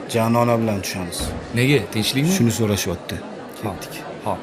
Janona bilan tushamiz. Nega? Tinchlikmi? Shuni so'rashyapti. Ketdik. Xo'p.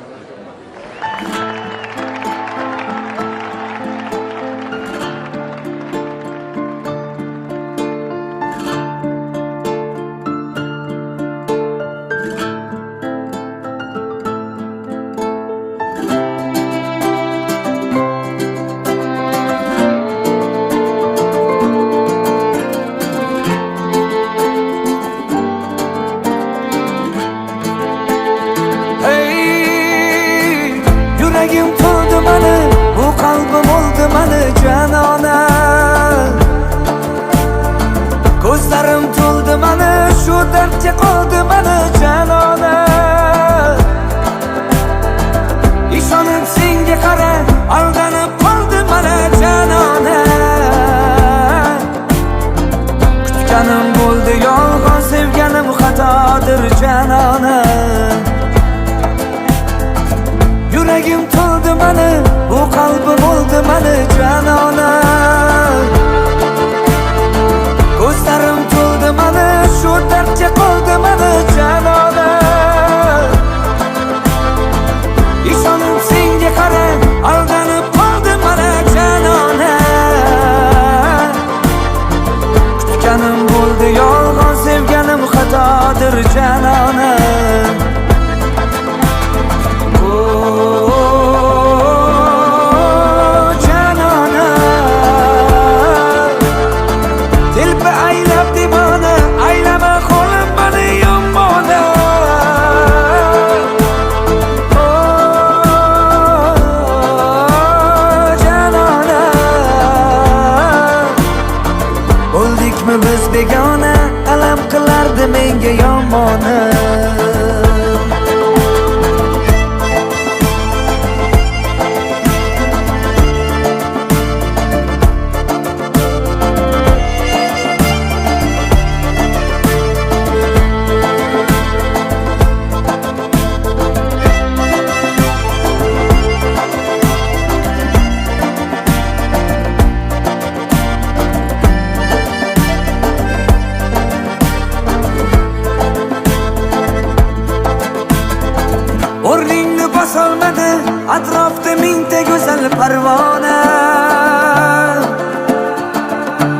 Yuragim to'ldi mani, bu qalbim oldi mani janona. Ko'zlarim to'ldi mani, shu dardga qoldi mani janona. Ishonib senga qara, aldanib qoldi mani janona. Kutganim bo'ldi yolg'on, sevganim xatodir janona. Yuragim to'ldi mani, bu qalbim oldi mani janona. Ko'zlarim to'ldi mani, shu dardga qoldi mani janona. Ishonib senga qara, aldanib qoldi mani janona. Kutganim bo'ldi yolg'on, sevganim xatodir janona. Biz begona, alam qilardi menga yomona. O'rningni bosolmadi, atrofda mingta go'zal parvona.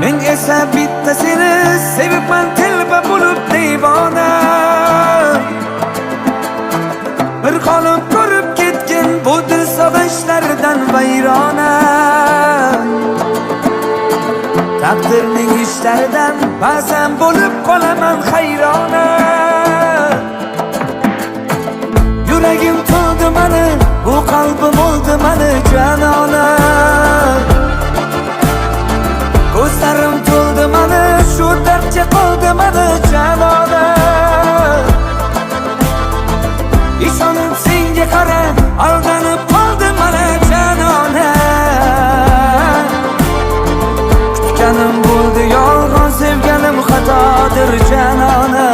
Men esa bitta seni sevibman, telba bo'lib devona. Bir qolib ko'rib ketgan bu dil sog'inchlardan vayrona. Taqdirning ishlaridan ba'zan bo'lib qolaman hayrona. Yuragim to'ldi mani, bu qalbim oldi mani janona. Ko'zlarim to'ldi mani, shu dardga qoldi mani janona. Ishonib senga qara, aldanib qoldi mani janona. Kutganim bo'ldi yolg'on, sevganim xatodir janona.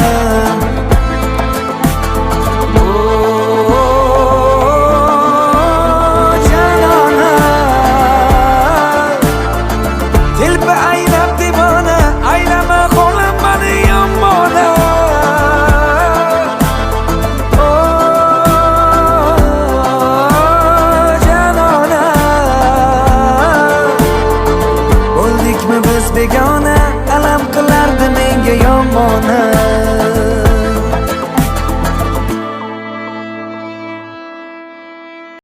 Begona, alam qilardi menga yomona.